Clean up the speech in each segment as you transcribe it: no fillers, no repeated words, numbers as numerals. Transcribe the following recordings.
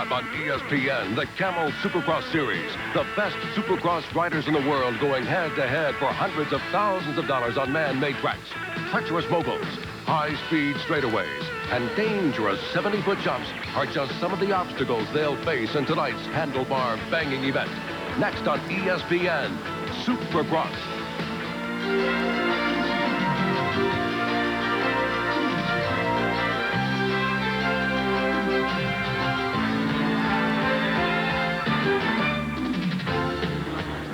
up on ESPN, the Camel Supercross Series. The best Supercross riders in the world going head-to-head for hundreds of thousands of dollars on man-made tracks. Treacherous moguls, high-speed straightaways, and dangerous 70-foot jumps are just some of the obstacles they'll face in tonight's handlebar-banging event. Next on ESPN, Supercross.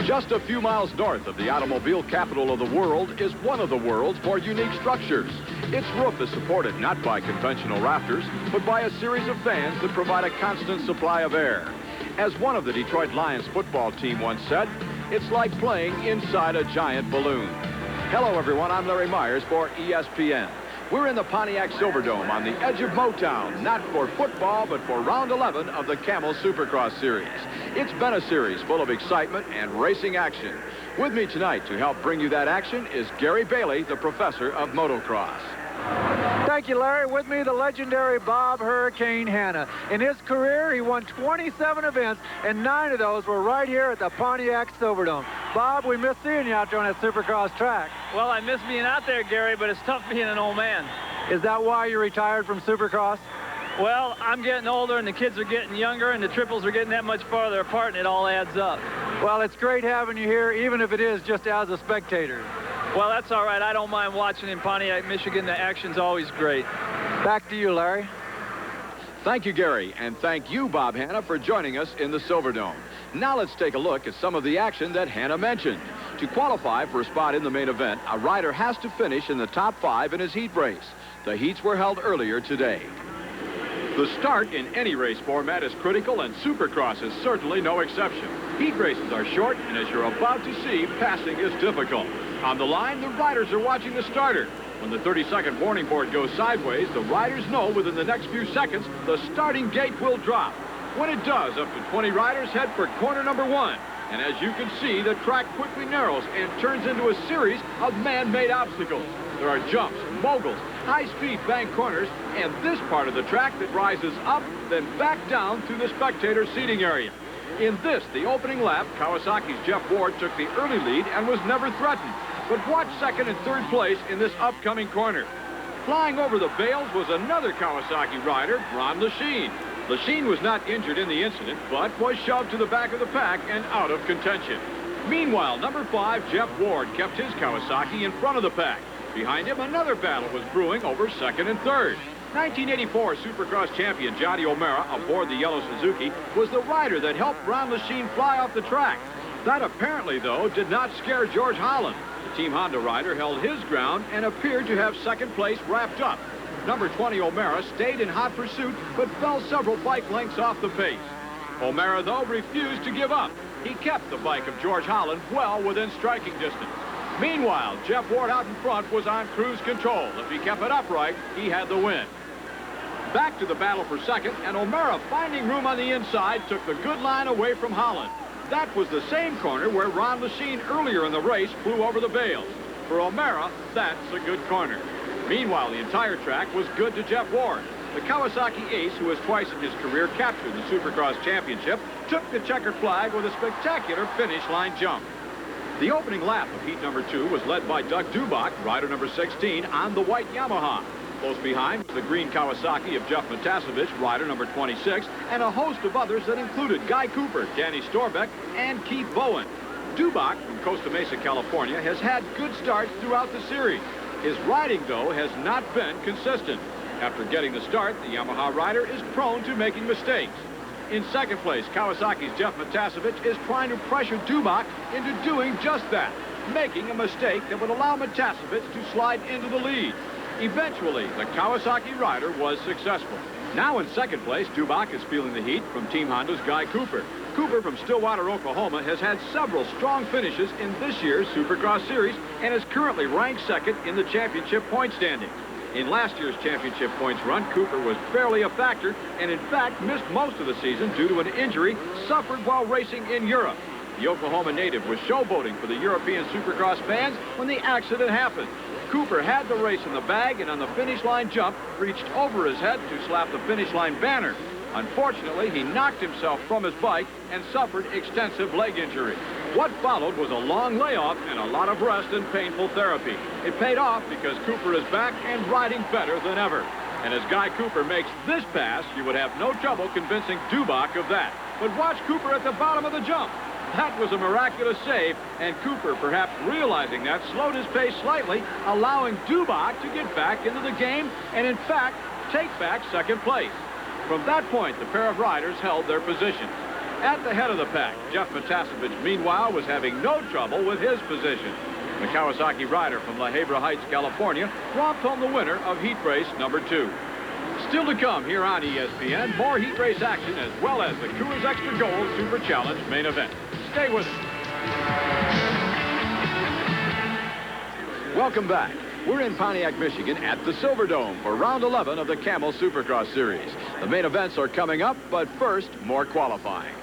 Just a few miles north of the automobile capital of the world is one of the world's more unique structures. Its roof is supported not by conventional rafters, but by a series of fans that provide a constant supply of air. As one of the Detroit Lions football team once said, it's like playing inside a giant balloon. Hello, everyone. I'm Larry Myers for ESPN. We're in the Pontiac Silverdome on the edge of Motown, not for football, but for round 11 of the Camel Supercross Series. It's been a series full of excitement and racing action. With me tonight to help bring you that action is Gary Bailey, the professor of motocross. Thank you, Larry. With me, the legendary Bob Hurricane Hanna. In his career, he won 27 events, and 9 of those were right here at the Pontiac Silverdome. Bob, we miss seeing you out there on that Supercross track. Well, I miss being out there, Gary, but it's tough being an old man. Is that why you retired from Supercross? Well, I'm getting older, and the kids are getting younger, and the triples are getting that much farther apart, and it all adds up. Well, it's great having you here, even if it is just as a spectator. Well, that's all right. I don't mind watching in Pontiac, Michigan. The action's always great. Back to you, Larry. Thank you, Gary, and thank you, Bob Hanna, for joining us in the Silverdome. Now let's take a look at some of the action that Hanna mentioned. To qualify for a spot in the main event, a rider has to finish in the top 5 in his heat race. The heats were held earlier today. The start in any race format is critical, and Supercross is certainly no exception. Heat races are short, and as you're about to see, passing is difficult. On the line, the riders are watching the starter. When the 30-second warning board goes sideways, the riders know within the next few seconds the starting gate will drop. When it does, up to 20 riders head for corner number 1. And as you can see, the track quickly narrows and turns into a series of man-made obstacles. There are jumps, moguls, high-speed bank corners, and this part of the track that rises up, then back down through the spectator seating area. In this, the opening lap, Kawasaki's Jeff Ward took the early lead and was never threatened. But watch second and third place in this upcoming corner. Flying over the bales was another Kawasaki rider, Ron Lechien. Lechien was not injured in the incident, but was shoved to the back of the pack and out of contention. Meanwhile, number 5, Jeff Ward, kept his Kawasaki in front of the pack. Behind him, another battle was brewing over second and third. 1984 Supercross champion Johnny O'Mara aboard the yellow Suzuki was the rider that helped Ron Lechien fly off the track. That apparently, though, did not scare George Holland. The Team Honda rider held his ground and appeared to have second place wrapped up. Number 20 O'Mara stayed in hot pursuit but fell several bike lengths off the pace. O'Mara, though, refused to give up. He kept the bike of George Holland well within striking distance. Meanwhile, Jeff Ward out in front was on cruise control. If he kept it upright, he had the win. Back to the battle for second, and O'Mara, finding room on the inside, took the good line away from Holland. That was the same corner where Ron Lechien earlier in the race flew over the bales. For O'Mara, that's a good corner. Meanwhile, the entire track was good to Jeff Ward. The Kawasaki ace, who has twice in his career captured the Supercross championship, took the checkered flag with a spectacular finish line jump. The opening lap of heat number 2 was led by Doug Dubach, rider number 16, on the white Yamaha. Close behind was the green Kawasaki of Jeff Matasevich, rider number 26, and a host of others that included Guy Cooper, Danny Storbeck, and Keith Bowen. Dubach from Costa Mesa, California, has had good starts throughout the series. His riding, though, has not been consistent. After getting the start, the Yamaha rider is prone to making mistakes. In second place, Kawasaki's Jeff Matasevich is trying to pressure Dubach into doing just that, making a mistake that would allow Matasevich to slide into the lead. Eventually, the Kawasaki rider was successful. Now in second place, Dubach is feeling the heat from Team Honda's Guy Cooper. Cooper from Stillwater, Oklahoma, has had several strong finishes in this year's Supercross Series and is currently ranked second in the championship point standings. In last year's championship points run, Cooper was barely a factor and in fact missed most of the season due to an injury suffered while racing in Europe. The Oklahoma native was showboating for the European Supercross fans when the accident happened. Cooper had the race in the bag and on the finish line jump reached over his head to slap the finish line banner. Unfortunately, he knocked himself from his bike and suffered extensive leg injury. What followed was a long layoff and a lot of rest and painful therapy. It paid off because Cooper is back and riding better than ever. And as Guy Cooper makes this pass, you would have no trouble convincing Dubach of that. But watch Cooper at the bottom of the jump. That was a miraculous save, and Cooper, perhaps realizing that, slowed his pace slightly, allowing Dubach to get back into the game and, in fact, take back second place. From that point, the pair of riders held their positions. At the head of the pack, Jeff Matasevich, meanwhile, was having no trouble with his position. The Kawasaki rider from La Habra Heights, California, romped home the winner of heat race number 2. Still to come here on ESPN, more heat race action as well as the Coors Extra Gold Super Challenge main event. Stay with us. Welcome back. We're in Pontiac, Michigan at the Silverdome for round 11 of the Camel Supercross Series. The main events are coming up, but first, more qualifying.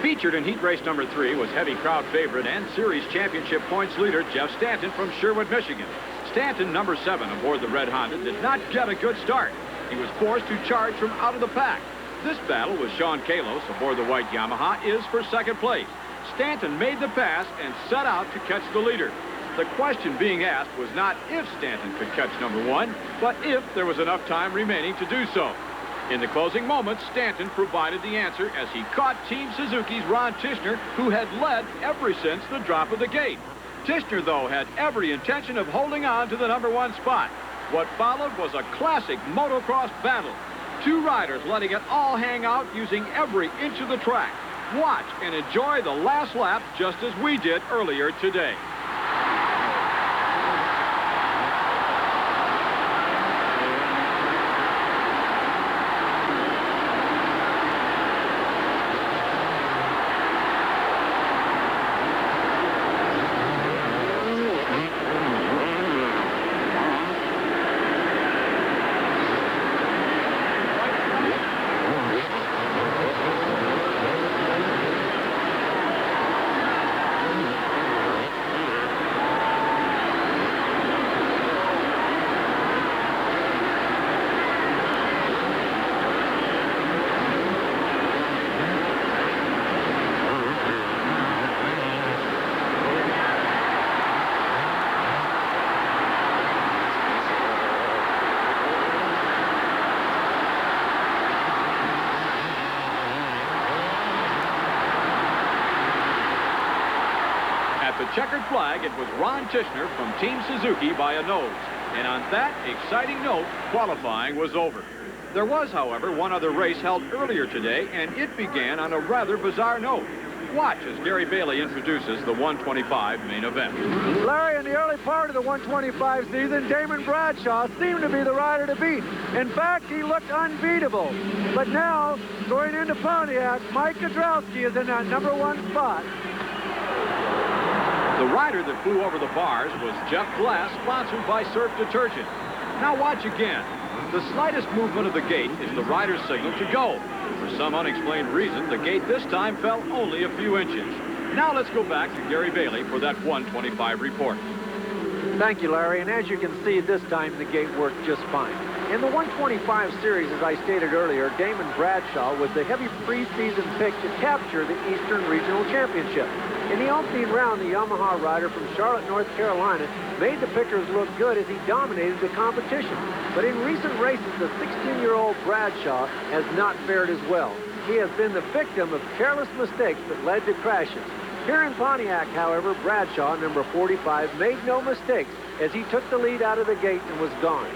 Featured in heat race number 3 was heavy crowd favorite and series championship points leader Jeff Stanton from Sherwood, Michigan. Stanton, number 7 aboard the red Honda, did not get a good start. He was forced to charge from out of the pack. This battle with Sean Kalos aboard the white Yamaha is for second place. Stanton made the pass and set out to catch the leader. The question being asked was not if Stanton could catch number 1, but if there was enough time remaining to do so. In the closing moments, Stanton provided the answer as he caught Team Suzuki's Ron Tishner, who had led ever since the drop of the gate. Tishner, though, had every intention of holding on to the number 1 spot. What followed was a classic motocross battle. 2 riders letting it all hang out using every inch of the track. Watch and enjoy the last lap just as we did earlier today. The checkered flag, it was Ron Tishner from Team Suzuki by a nose. And on that exciting note, qualifying was over. There was, however, one other race held earlier today, and it began on a rather bizarre note. Watch as Gary Bailey introduces the 125 main event. Larry, in the early part of the 125 season, Damon Bradshaw seemed to be the rider to beat. In fact, he looked unbeatable. But now, going into Pontiac, Mike Kudrowski is in that number 1 spot. The rider that flew over the bars was Jeff Glass, sponsored by Surf Detergent. Now watch again. The slightest movement of the gate is the rider's signal to go. For some unexplained reason, the gate this time fell only a few inches. Now let's go back to Gary Bailey for that 125 report. Thank you, Larry. And as you can see, this time the gate worked just fine. In the 125 series, as I stated earlier, Damon Bradshaw was the heavy preseason pick to capture the Eastern Regional Championship. In the opening round, the Yamaha rider from Charlotte, North Carolina, made the pickers look good as he dominated the competition. But in recent races, the 16-year-old Bradshaw has not fared as well. He has been the victim of careless mistakes that led to crashes. Here in Pontiac, however, Bradshaw, number 45, made no mistakes as he took the lead out of the gate and was gone.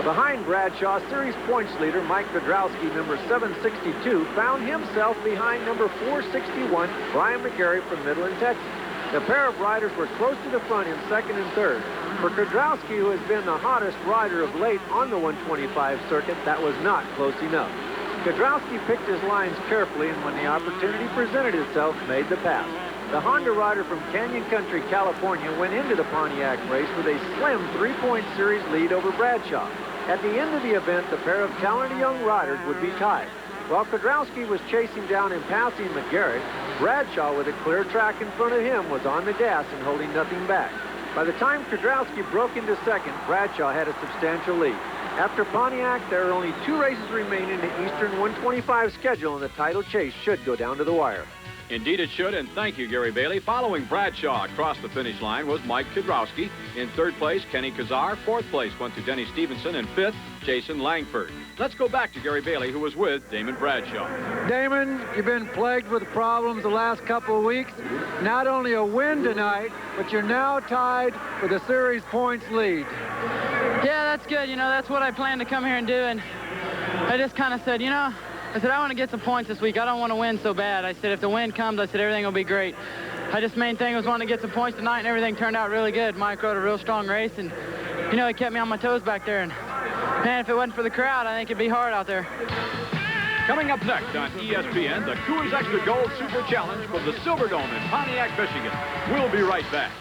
Behind Bradshaw, series points leader Mike Kudrowski, number 762, found himself behind number 461, Brian McGarry from Midland, Texas. The pair of riders were close to the front in second and third. For Kudrowski, who has been the hottest rider of late on the 125 circuit, that was not close enough. Kudrowski picked his lines carefully, and when the opportunity presented itself, made the pass. The Honda rider from Canyon Country, California, went into the Pontiac race with a slim 3-point series lead over Bradshaw. At the end of the event, the pair of talented young riders would be tied. While Kudrowski was chasing down and passing McGarrett, Bradshaw, with a clear track in front of him, was on the gas and holding nothing back. By the time Kudrowski broke into second, Bradshaw had a substantial lead. After Pontiac, there are only 2 races remaining in the Eastern 125 schedule, and the title chase should go down to the wire. Indeed it should, and thank you, Gary Bailey. Following Bradshaw across the finish line was Mike Kidrowski. In 3rd place, Kenny Kazar. 4th place went to Denny Stevenson, and 5th, Jason Langford. Let's go back to Gary Bailey, who was with Damon Bradshaw. Damon, you've been plagued with problems the last couple of weeks. Not only a win tonight, but you're now tied for the series points lead. Yeah, that's good. You know, that's what I planned to come here and do, and I just kind of said, you know, I want to get some points this week. I don't want to win so bad. I said, if the win comes, I said, everything will be great. Main thing was wanting to get some points tonight, and everything turned out really good. Mike rode a real strong race, and, you know, he kept me on my toes back there. And, man, if it wasn't for the crowd, I think it'd be hard out there. Coming up next on ESPN, the Coors Extra Gold Super Challenge from the Silverdome in Pontiac, Michigan. We'll be right back.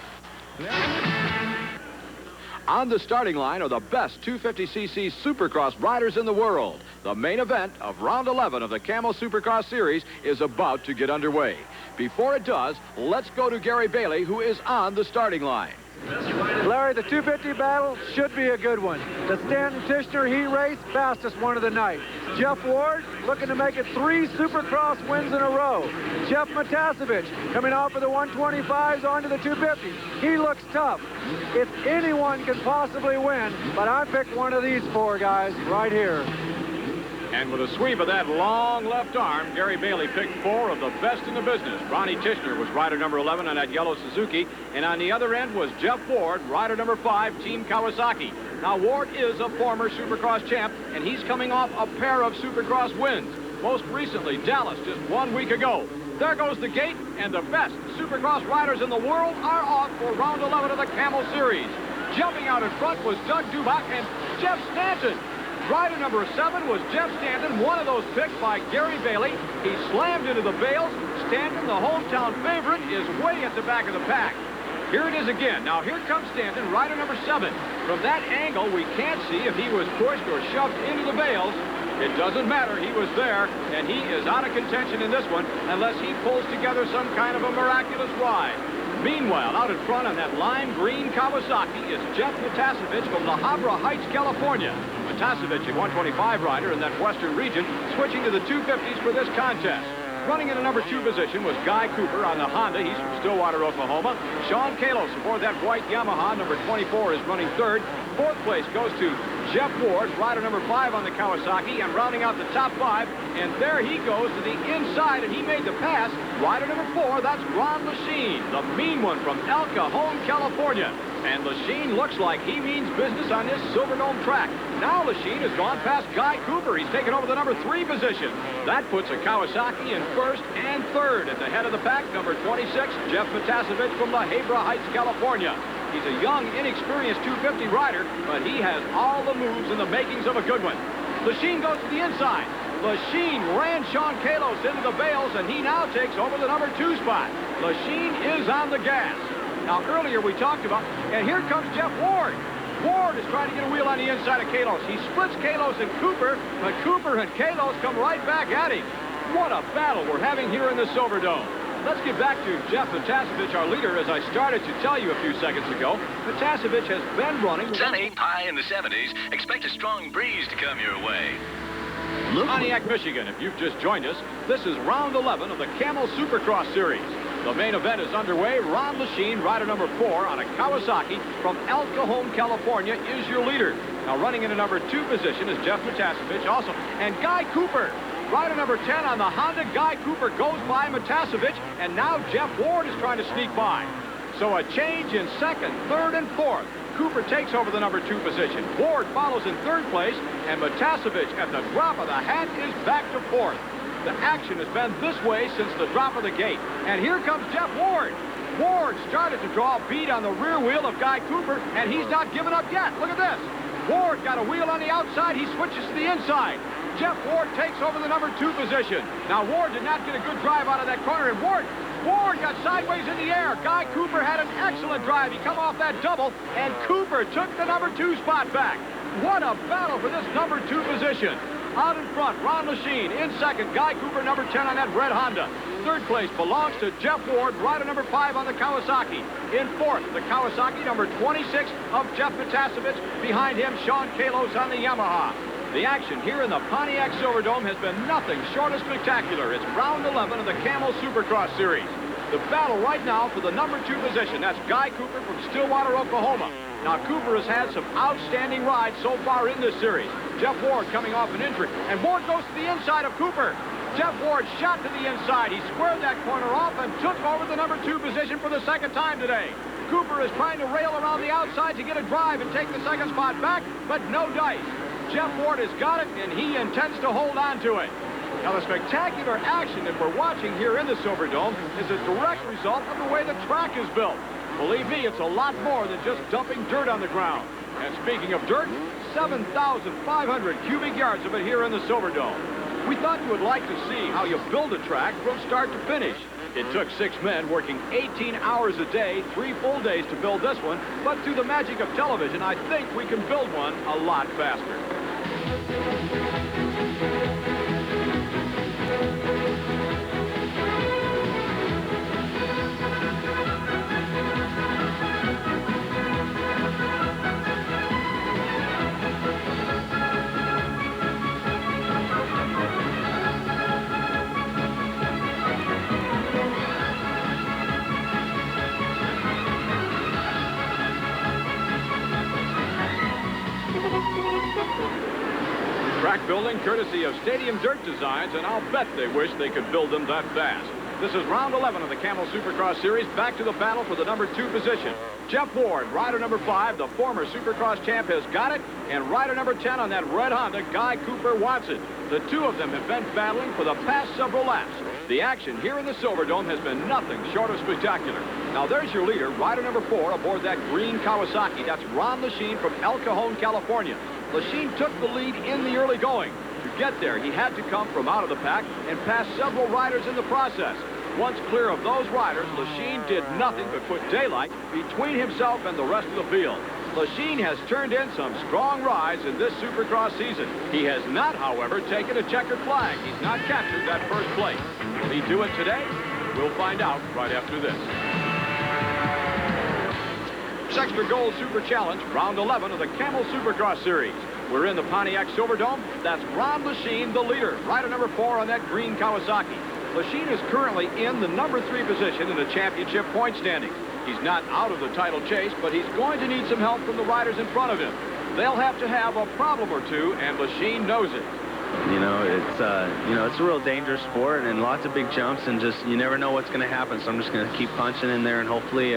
On the starting line are the best 250cc Supercross riders in the world. The main event of round 11 of the Camel Supercross Series is about to get underway. Before it does, let's go to Gary Bailey, who is on the starting line. Larry, the 250 battle should be a good one. The Stanton-Tishner heat race, fastest one of the night. Jeff Ward looking to make it 3 Supercross wins in a row. Jeff Matasevich coming off of the 125s onto the 250s. He looks tough. If anyone can possibly win, but I picked one of these 4 guys right here. And with a sweep of that long left arm, Gary Bailey picked 4 of the best in the business. Ronnie Tishner was rider number 11 on that yellow Suzuki. And on the other end was Jeff Ward, rider number 5, Team Kawasaki. Now, Ward is a former Supercross champ, and he's coming off a pair of Supercross wins. Most recently, Dallas, just 1 week ago. There goes the gate, and the best Supercross riders in the world are off for round 11 of the Camel Series. Jumping out in front was Doug Dubach and Jeff Stanton. Rider number 7 was Jeff Stanton, one of those picked by Gary Bailey. He slammed into the bales. Stanton, the hometown favorite, is way at the back of the pack. Here it is again. Now here comes Stanton, rider number 7. From that angle, we can't see if he was pushed or shoved into the bales. It doesn't matter. He was there, and he is out of contention in this one unless he pulls together some kind of a miraculous ride. Meanwhile, out in front on that lime green Kawasaki is Jeff Matasevich from La Habra Heights, California. Matasevich, a 125 rider in that western region, switching to the 250s for this contest. Running in the number 2 position was Guy Cooper on the Honda. He's from Stillwater, Oklahoma. Sean Kalos aboard that white Yamaha. Number 24 is running 3rd. 4th place goes to Jeff Ward, rider number 5 on the Kawasaki, and rounding out the top 5. And there he goes to the inside, and he made the pass. Rider number 4, that's Ron Lachine, the mean one from El Cajon, California. And Lachine looks like he means business on this Silverdome track. Now Lachine has gone past Guy Cooper. He's taken over the number 3 position. That puts a Kawasaki in 1st and 3rd. At the head of the pack, number 26, Jeff Matasevich from La Habra Heights, California. He's a young, inexperienced 250 rider, but he has all the moves and the makings of a good one. Lachine goes to the inside. Lachine ran Sean Kalos into the bales, and he now takes over the number 2 spot. Lachine is on the gas. Now, earlier we talked about, and here comes Jeff Ward. Ward is trying to get a wheel on the inside of Kalos. He splits Kalos and Cooper, but Cooper and Kalos come right back at him. What a battle we're having here in the Silverdome. Let's get back to Jeff Matasevich, our leader, as I started to tell you a few seconds ago. Matasevich has been running. Sunny, high in the 70s. Expect a strong breeze to come your way. Pontiac, Michigan, if you've just joined us, this is round 11 of the Camel Supercross Series. The main event is underway. Ron Lachine, rider number 4 on a Kawasaki from El Cajon, California, is your leader. Now running in the number 2 position is Jeff Matasevich also. And Guy Cooper, rider number 10 on the Honda. Guy Cooper goes by Matasevich, and now Jeff Ward is trying to sneak by. So a change in 2nd, 3rd, and 4th. Cooper takes over the number 2 position. Ward follows in 3rd place, and Matasevich at the drop of the hat is back to 4th. The action has been this way since the drop of the gate. And here comes Jeff Ward. Ward started to draw a bead on the rear wheel of Guy Cooper, and he's not given up yet. Look at this. Ward got a wheel on the outside. He switches to the inside. Jeff Ward takes over the number 2 position. Now, Ward did not get a good drive out of that corner, and Ward got sideways in the air. Guy Cooper had an excellent drive. He come off that double, and Cooper took the number 2 spot back. What a battle for this number 2 position. Out in front, Ron Lachine. In 2nd, Guy Cooper, number 10 on that red Honda. third place belongs to Jeff Ward, rider number 5 on the Kawasaki. In fourth, the Kawasaki number 26 of Jeff Matasevich. Behind him, Sean Kalos on the Yamaha. The action here in the Pontiac Silverdome has been nothing short of spectacular. It's round 11 of the Camel Supercross Series. The battle right now for the number 2 position. That's Guy Cooper from Stillwater, Oklahoma. Now, Cooper has had some outstanding rides so far in this series. Jeff Ward coming off an injury, and Ward goes to the inside of Cooper. Jeff Ward shot to the inside. He squared that corner off and took over the number 2 position for the second time today. Cooper is trying to rail around the outside to get a drive and take the second spot back, but no dice. Jeff Ward has got it, and he intends to hold on to it. Now, the spectacular action that we're watching here in the Silverdome is a direct result of the way the track is built. Believe me, it's a lot more than just dumping dirt on the ground. And speaking of dirt, 7,500 cubic yards of it here in the Silverdome. We thought you would like to see how you build a track from start to finish. It took 6 men working 18 hours a day, 3 full days to build this one, but through the magic of television, I think we can build one a lot faster. Track building courtesy of Stadium Dirt Designs, and I'll bet they wish they could build them that fast. This is round 11 of the Camel Supercross Series. Back to the battle for the number 2 position. Jeff Ward, rider number 5, the former Supercross champ, has got it, and rider number 10 on that red Honda, Guy Cooper, wants it. The two of them have been battling for the past several laps. The action here in the Silverdome has been nothing short of spectacular. Now there's your leader, rider number 4 aboard that green Kawasaki. That's Ron Lechien from El Cajon, California. Lechien took the lead in the early going. To get there, he had to come from out of the pack and pass several riders in the process. Once clear of those riders, Lechien did nothing but put daylight between himself and the rest of the field. Lechien has turned in some strong rides in this Supercross season. He has not, however, taken a checkered flag. He's not captured that first place. Will he do it today? We'll find out right after this. Extra Gold Super Challenge, round 11 of the Camel Supercross Series. We're in the Pontiac Silverdome. That's Ron Lechien, the leader, rider number 4 on that green Kawasaki. Lechien is currently in the number 3 position in the championship point standing. He's not out of the title chase, but he's going to need some help from the riders in front of him. They'll have to have a problem or two, and Lechien knows it. It's a real dangerous sport and lots of big jumps, and just you never know what's going to happen. So I'm just going to keep punching in there, and hopefully,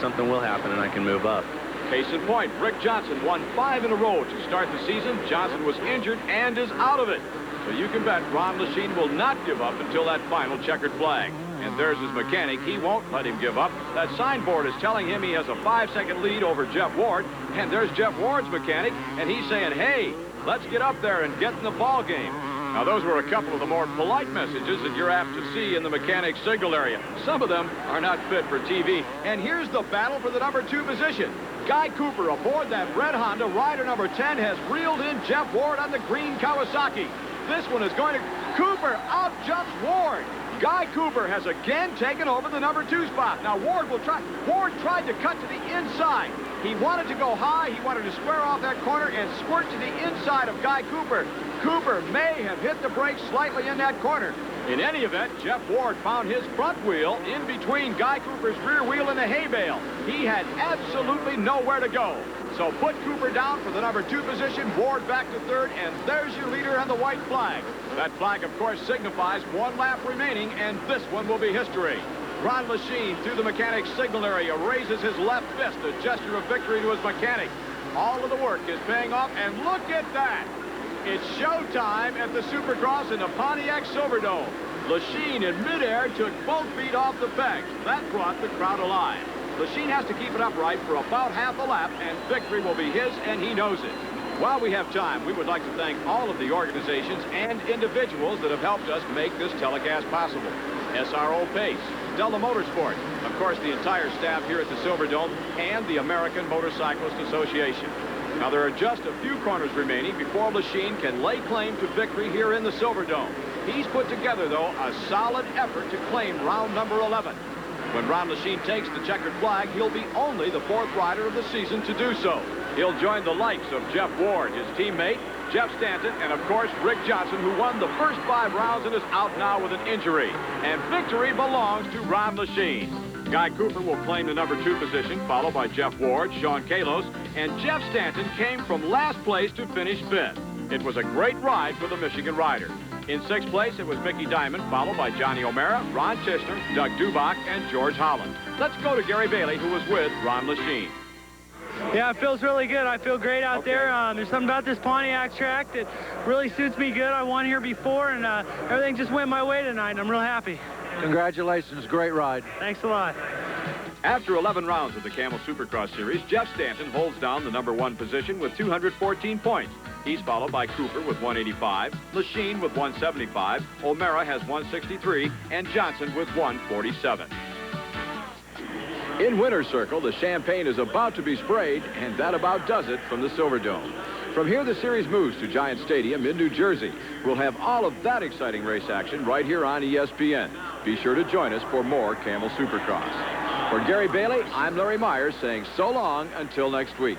something will happen and I can move up. Case in point, Rick Johnson won 5 in a row to start the season. Johnson was injured and is out of it. So you can bet Ron Lechien will not give up until that final checkered flag. And there's his mechanic. He won't let him give up. That signboard is telling him he has a 5-second lead over Jeff Ward. And there's Jeff Ward's mechanic, and he's saying, hey, let's get up there and get in the ball game. Now, those were a couple of the more polite messages that you're apt to see in the mechanic signal area. Some of them are not fit for TV. And here's the battle for the number 2 position. Guy Cooper aboard that red Honda, rider number 10, has reeled in Jeff Ward on the green Kawasaki. This one is going to... Cooper out-jumps Ward. Guy Cooper has again taken over the number 2 spot. Now, Ward will try. Ward tried to cut to the inside. He wanted to go high. He wanted to square off that corner and squirt to the inside of Guy Cooper. Cooper may have hit the brakes slightly in that corner. In any event, Jeff Ward found his front wheel in between Guy Cooper's rear wheel and the hay bale. He had absolutely nowhere to go. So put Cooper down for the number 2 position, Ward back to 3rd, and there's your leader on the white flag. That flag, of course, signifies 1 lap remaining, and this one will be history. Ron Lechien, through the mechanic's signal area, raises his left fist, a gesture of victory to his mechanic. All of the work is paying off, and look at that! It's showtime at the Supercross in the Pontiac Silverdome. Lechien in midair took both feet off the pegs. That brought the crowd alive. Lechien has to keep it upright for about half a lap, and victory will be his, and he knows it. While we have time, we would like to thank all of the organizations and individuals that have helped us make this telecast possible. SRO Pace, Stella Motorsport, of course the entire staff here at the Silverdome, and the American Motorcyclist Association. Now, there are just a few corners remaining before Lachine can lay claim to victory here in the Silverdome. He's put together, though, a solid effort to claim round number 11. When Ron Lachine takes the checkered flag, he'll be only the 4th rider of the season to do so. He'll join the likes of Jeff Ward, his teammate, Jeff Stanton, and of course Rick Johnson, who won the first 5 rounds and is out now with an injury. And victory belongs to Ron Lachine. Guy Cooper will claim the number 2 position, followed by Jeff Ward, Sean Kalos, and Jeff Stanton came from last place to finish 5th. It was a great ride for the Michigan rider. In 6th place, it was Mickey Diamond, followed by Johnny O'Mara, Ron Tishner, Doug Dubach, and George Holland. Let's go to Gary Bailey, who was with Ron Lachine. Yeah, it feels really good. I feel great out there. There's something about this Pontiac track that really suits me good. I won here before, and everything just went my way tonight, and I'm real happy. Congratulations. Great ride. Thanks a lot. After 11 rounds of the Camel Supercross Series, Jeff Stanton holds down the number 1 position with 214 points. He's followed by Cooper with 185, Lachine with 175, O'Mara has 163, and Johnson with 147. In Winner's Circle, the champagne is about to be sprayed, and that about does it from the Silverdome. From here, the series moves to Giant Stadium in New Jersey. We'll have all of that exciting race action right here on ESPN. Be sure to join us for more Camel Supercross. For Gary Bailey, I'm Larry Myers saying so long until next week.